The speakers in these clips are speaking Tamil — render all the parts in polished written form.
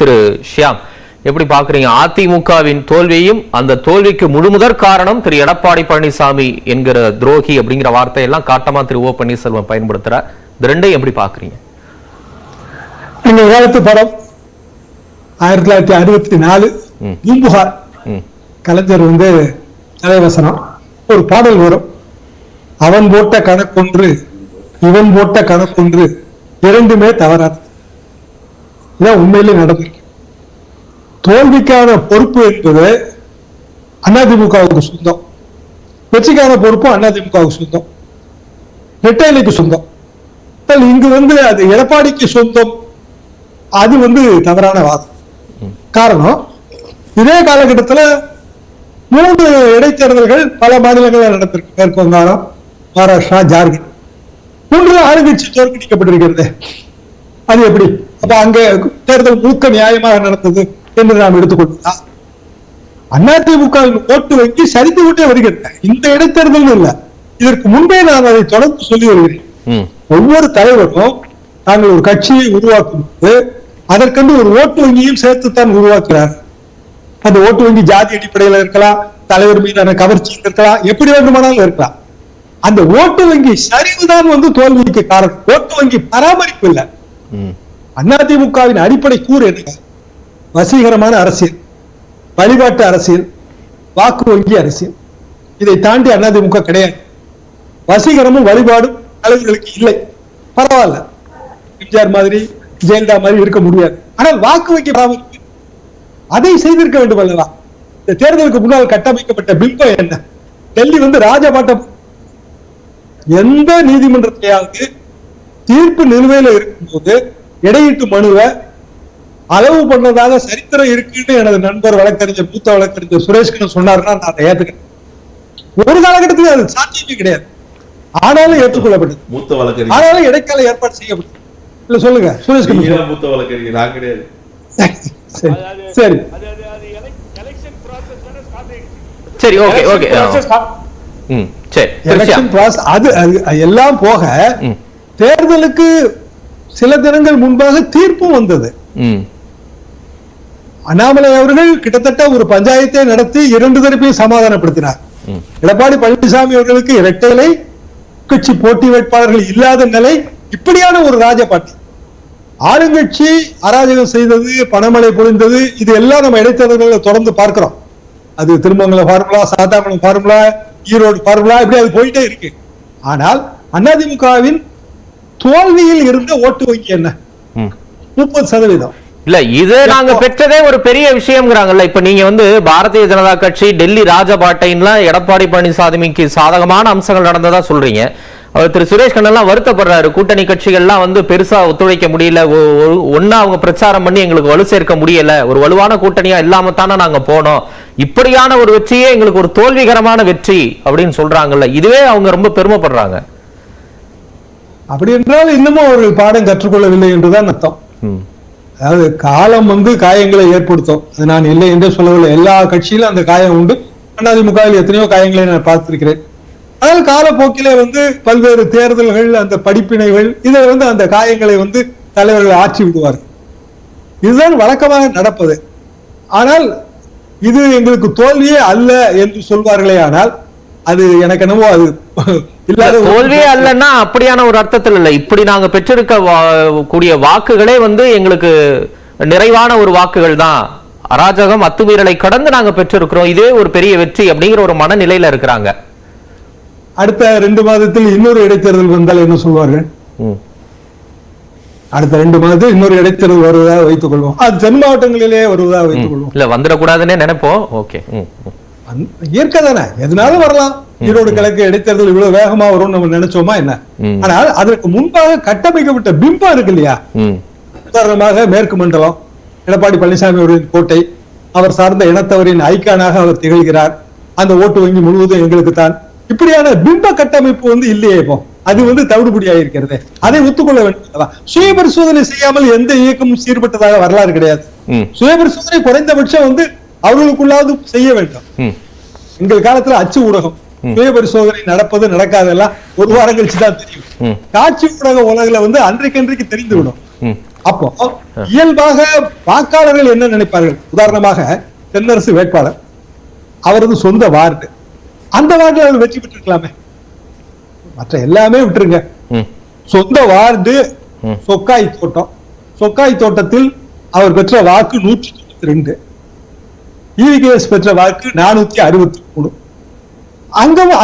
திரு ஷியாம், எப்படி பாக்குறீங்க அதிமுகவின் தோல்வியையும் அந்த தோல்விக்கு முழுமுதற் காரணம் திரு எடப்பாடி பழனிசாமி என்கிற துரோகி அப்படிங்கிற வார்த்தையெல்லாம் காட்டமா திரு ஓ பன்னீர்செல்வம் பயன்படுத்துறார். இந்த ரெண்டையும் எப்படி பாக்குறீங்க? இந்த காலத்து படம் 1964 பூம்புகார், கலைஞர் தலைவசனம் ஒரு பாடல் வரும். அவன் போட்ட கணக்கொன்று இவன் போட்ட கணக்கொன்று இரண்டுமே தவறாது. இதான் உண்மையிலே நடந்திருக்கு. தோல்விக்கான பொறுப்பு என்பது அதிமுகவுக்கு சொந்தம், வெற்றிக்கான பொறுப்பு அதிமுகவுக்கு சொந்தம், ரெட்டைலைக்கு சொந்தம். இங்கு அது எடப்பாடிக்கு சொந்தம். அது தவறான வாதம். காரணம், இதே காலகட்டத்தில் 3 இடைத்தேர்தல்கள் பல மாநிலங்களில் நடந்திருக்கு. மேற்கு வங்காளம், மகாராஷ்டிரா, ஜார்க்கண்ட். 3 ஆளுங்கட்சி தோற்கடிக்கப்பட்டிருக்கிறது. அது எப்படி? அப்ப அங்க தேர்தல் முழுக்க நியாயமாக நடந்தது என்று நாம் எடுத்துக்கொண்டா? அதிமுகவின் ஓட்டு வங்கி சரிந்து கொண்டே வருகிறது. இந்த இடைத்தேர்தல் இல்ல, இதற்கு முன்பே நான் அதை தொடர்ந்து சொல்லி வருகிறேன். ஒவ்வொரு தலைவரும் தாங்கள் ஒரு கட்சியை உருவாக்கும் போது அதற்கென்று ஒரு ஓட்டு வங்கியும் சேர்த்துத்தான் உருவாக்குறார். அந்த ஓட்டு வங்கி ஜாதி அடிப்படையில் இருக்கலாம், தலைவர் மீதான கவர்ச்சி இருக்கலாம், எப்படி வேண்டுமானாலும் இருக்கலாம். அந்த ஓட்டு வங்கி சரிவுதான் தோல்விக்கு காரணம். ஓட்டு வங்கி பராமரிப்பு இல்லை. அதிமுகவின் அடிப்படை கூறு என்ன? வசீகரமான அரசியல், வழிபாட்டு அரசியல், வாக்கு வங்கி அரசியல். இதை தாண்டி அதிமுக கிடையாது. வசீகரமும் வழிபாடும் தலைவர்களுக்கு இல்லை. பரவாயில்ல, எம்ஜிஆர் மாதிரி ஜெயலலிதா மாதிரி இருக்க முடியாது. ஆனால் வாக்கு வங்கி பராமரிப்பு அதை செய்திருக்க வேண்டும் அல்லவா? இந்த தேர்தலுக்கு முன்னால் கட்டமைக்கப்பட்ட பிம்பம் என்ன? டெல்லி ராஜபாட்டம். எந்த நீதிமன்றத்தையாவது தீர்ப்பு நிலுவையில் இருக்கும்போது இடையீட்டு மனுவை அளவு பண்ணதாக சரித்திரம் இருக்குன்னு எனது நண்பர் வழக்கறிஞர், மூத்த வழக்கறிஞர் சுரேஷ்கன் சொன்னார்னா நான் அதை ஏற்றுக்கிறேன். ஒரு காலகட்டத்தில் அது சாத்தியமே கிடையாது. ஆனாலும் ஏற்றுக்கொள்ளப்பட்டது. மூத்த வழக்கறிஞர் ஆனாலும் இடைக்கால ஏற்பாடு செய்யப்பட்டது. இல்ல சொல்லுங்க சுரேஷ்கன். மூத்த வழக்கறிஞர் நான் கிடையாது. சரி சரி, ஓகே ஓகே. அது எல்லாம் போக தேர்தலுக்கு சில தினங்கள் முன்பாக தீர்ப்பும் வந்தது. அண்ணாமலை அவர்கள் கிட்டத்தட்ட ஒரு பஞ்சாயத்தை நடத்தி 2 தரப்பையும் சமாதானப்படுத்தினார். எடப்பாடி பழனிசாமி அவர்களுக்கு இரட்டைலை கட்சி போட்டி வேட்பாளர்கள் இல்லாத நிலை, இப்படியான ஒரு ராஜபாட்டி. ஆளுங்கட்சி அராஜகம் செய்தது, பணமழை பொழிந்தது, இது எல்லாம் நம்ம இடைத்தேர்தல்களை தொடர்ந்து பார்க்கிறோம். அது Thirumangalam formula, Sathankulam formula, Erode formula, இப்படி அது போயிட்டே இருக்கு. ஆனால் அதிமுகவின் தோல்வியில் இருந்த ஓட்டு வங்கி என்ன? 30%. இல்ல, இது நாங்க பெற்றதே ஒரு பெரிய விஷயம்ங்கிறாங்கல்ல. இப்ப நீங்க பாரதிய ஜனதா கட்சி டெல்லி ராஜபாட்டைன்லாம் எடப்பாடி பழனிசாமிக்கு சாதகமான அம்சங்கள் நடந்ததா சொல்றீங்க. அவர் திரு சுரேஷ் கண்ணெல்லாம் வருத்தப்படுறாரு. கூட்டணி கட்சிகள்லாம் பெருசா ஒத்துழைக்க முடியல, ஒன்னா அவங்க பிரச்சாரம் பண்ணி எங்களுக்கு வலு சேர்க்க முடியல, ஒரு வலுவான கூட்டணியா இல்லாம தானே நாங்க போனோம், இப்படியான ஒரு வெற்றியே எங்களுக்கு ஒரு தோல்விகரமான வெற்றி அப்படின்னு சொல்றாங்கல்ல. இதுவே அவங்க ரொம்ப பெருமைப்படுறாங்க. அப்படி என்றால் இன்னமும் அவர்கள் பாடம் கற்றுக்கொள்ளவில்லை என்றுதான் அர்த்தம். அதாவது காலம் காயங்களை ஏற்படுத்தும். அது நான் இல்லை என்றே சொல்லவில்லை. எல்லா கட்சியிலும் அந்த காயம் உண்டு. அதிமுகவில் எத்தனையோ காயங்களை நான் பார்த்திருக்கிறேன். ஆனால் காலப்போக்கிலே பல்வேறு தேர்தல்கள், அந்த படிப்பினைகள், இதை அந்த காயங்களை தலைவர்கள் ஆற்றி விடுவார்கள். இதுதான் வழக்கமாக நடப்பது. ஆனால் இது எங்களுக்கு தோல்வியே அல்ல என்று சொல்வார்களே, ஆனால் அது எனக்கு என்னவோ அது இல்லாத தோல்வியே அல்லன்னா அப்படியான ஒரு அர்த்தத்தில் இல்லை. இப்படி நாங்க பெற்றிருக்க கூடிய வாக்குகளே எங்களுக்கு நிறைவான ஒரு வாக்குகள் தான், அராஜகம் அத்துமீறலை கடந்து நாங்க பெற்றிருக்கிறோம், இதே ஒரு பெரிய வெற்றி அப்படிங்கிற ஒரு மனநிலையில இருக்கிறாங்க. அடுத்த 2 மாதத்தில் இன்னொரு இடைத்தேர்தல் வந்தால் என்ன சொல்வார்கள்? அடுத்த 2 மாதத்தில் இன்னொரு இடைத்தேர்தல் வருவதாக வைத்துக் கொள்வோம். அது தென் மாவட்டங்களிலே வருவதாக வைத்துக் கொள்வோம். இல்ல, வந்துடக்கூடாதுன்னே நினைப்போம். ஓகே, இயற்கை தானே, எதனாலும் வரலாம். ஈரோடு கிழக்கு இடைத்தேர்தல் இவ்வளவு வேகமா வரும்னு நம்ம நினைச்சோமா என்ன? ஆனால் அதற்கு முன்பாக கட்டமைக்கப்பட்ட பிம்பம் இருக்கு இல்லையா? உதாரணமாக மேற்கு மண்டலம், எடப்பாடி பழனிசாமி அவர்களின் கோட்டை, அவர் சார்ந்த இனத்தவரின் ஐக்கானாக அவர் திகழ்கிறார். அந்த ஓட்டு வங்கி முழுவதும் எங்களுக்கு தான். இப்படியான பிம்ப கட்டமைப்பு இல்லையே. இப்போ அது தவிடுபடியாக இருக்கிறது. அதை ஒத்துக்கொள்ள வேண்டும். சுய பரிசோதனை செய்யாமல் எந்த இயக்கமும் சீர்பட்டதாக வரலாறு கிடையாது. சுய பரிசோதனை குறைந்தபட்சம் அவர்களுக்குள்ளாவது செய்ய வேண்டும். எங்கள் காலத்துல அச்சு ஊடகம் சுய பரிசோதனை நடப்பது நடக்காதெல்லாம் ஒரு வாரம் கழிச்சுதான் தெரியும். காட்சி ஊடக உலகில அன்றைக்கு தெரிந்து விடும். அப்போ இயல்பாக வாக்காளர்கள் என்ன நினைப்பார்கள்? உதாரணமாக தென்னரசு வேட்பாளர், அவரது சொந்த வார்டு, அந்த வார்டில் அவர் வெற்றி பெற்றிருக்கலாமே. மற்ற எல்லாமே விட்டுருங்க. சொந்த வார்டு சொக்காய் தோட்டம், சொக்காய் தோட்டத்தில் அவர் பெற்ற வாக்கு 192, இவிகேஎஸ் பெற்ற வாக்கு 463.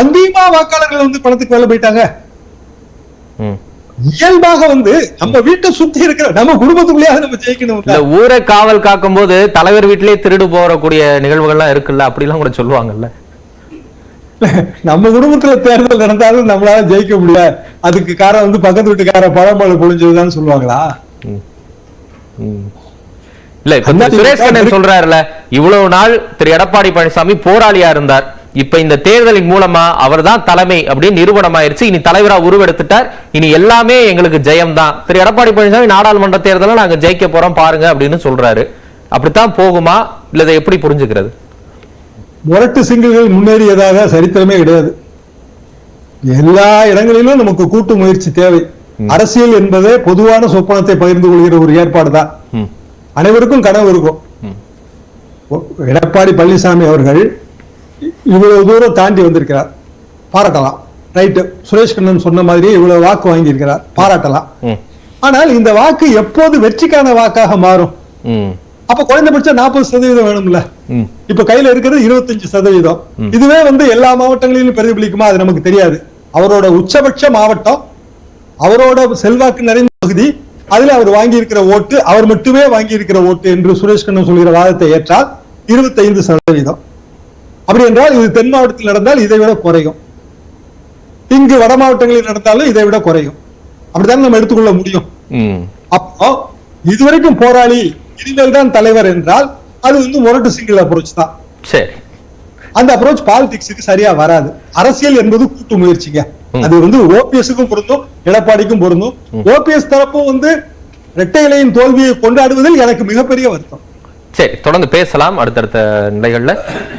அங்கேயுமா வாக்காளர்கள் வந்து பணத்துக்கு வேலை போயிட்டாங்க. இயல்பாக வந்து நம்ம வீட்டை சுத்தி இருக்கிற நம்ம குடும்பத்துக்குள்ளேயே நம்ம ஜெயிக்கணும். ஊரை காவல் காக்கும் போது தலைவர் வீட்டிலேயே திருடு போறக்கூடிய நிகழ்வுகள்லாம் இருக்குல்ல, அப்படிலாம் கூட சொல்லுவாங்கல்ல. நம்ம குடும்பத்துல தேர்தல் நடந்தாலும் நம்மளால ஜெயிக்க முடியாது, அதுக்கு காரணம் வந்து பக்கத்து வீட்டுக்கார பழமழை பொழிஞ்சதுதான் சொல்லுவாங்களா? இல்ல, இப்ப சுரேஷ் கண்ணன் சொல்றாருல, இவ்வளவு நாள் திரு எடப்பாடி பழனிசாமி போராளியா இருந்தார், இப்ப இந்த தேர்தலின் மூலமா அவர் தான் தலைமை அப்படின்னு நிரூபணமாயிருச்சு, இனி தலைவரா உருவெடுத்துட்டார், இனி எல்லாமே எங்களுக்கு ஜெயம் தான், திரு எடப்பாடி பழனிசாமி நாடாளுமன்ற தேர்தலை நாங்க ஜெயிக்க போறோம் பாருங்க அப்படின்னு சொல்றாரு. அப்படித்தான் போகுமா, இல்ல இதை எப்படி புரிஞ்சுக்கிறது? முரட்டு சிங்கங்கள் முன்னேறியதாக சரித்திரமே கிடையாது. எல்லா இடங்களிலும் நமக்கு கூட்டு முயற்சி தேவை. அரசியல் என்பதே பொதுவான சொப்பனத்தை பகிர்ந்து கொள்கிற ஒரு ஏற்பாடு தான். அனைவருக்கும் கனவு இருக்கும். எடப்பாடி பழனிசாமி அவர்கள் இவ்வளவு தூரம் தாண்டி வந்திருக்கிறார், பாராட்டலாம். ரைட்டு, சுரேஷ் கண்ணன் சொன்ன மாதிரி இவ்வளவு வாக்கு வாங்கி இருக்கிறார், பாராட்டலாம். ஆனால் இந்த வாக்கு எப்போது வெற்றிக்கான வாக்காக மாறும்? அப்ப குறைந்தபட்சம் 40% வேணும்ல. இப்ப கையில இருக்கிறது 25%. இதுவே வந்து எல்லா மாவட்டங்களிலும் பிரதிபலிக்குமா? அது நமக்கு தெரியாது. அவரோட உச்சபட்ச மாவட்டம், அவரோட செல்வாக்கு நிறைந்த பகுதி, அதுல அவர் வாங்கி இருக்கிற ஓட்டு, அவர் மட்டுமே வாங்கி இருக்கிற ஓட்டு என்று சுரேஷ் கண்ணன் சொல்கிற வாதத்தை ஏற்றால் 25%. அப்படி என்றால் இது தென் மாவட்டத்தில் நடந்தால் இதை விட குறையும், இங்கு வட மாவட்டங்களில் நடந்தாலும் இதை விட குறையும். அப்படித்தான் நம்ம எடுத்துக்கொள்ள முடியும். அப்போ இதுவரைக்கும் போராளி, இனிமேல் தான் தலைவர் என்றால் அது வந்து முரட்டு சிங்கிள் அப்ரோச் தான். சரி, அந்த அப்ரோச் பாலிடிக்ஸுக்கு சரியா வராது. அரசியல் என்பது கூட்டு முயற்சிங்க. அது வந்து ஓபிஎஸ்க்கும் பொருந்தும், எடப்பாடிக்கும் பொருந்தும். ஓபிஎஸ் தரப்பும் வந்து இரட்டை இலையின் தோல்வியை கொண்டாடுவதில் எனக்கு மிகப்பெரிய வருத்தம். சரி, தொடர்ந்து பேசலாம் அடுத்தடுத்த நிலைகள்ல.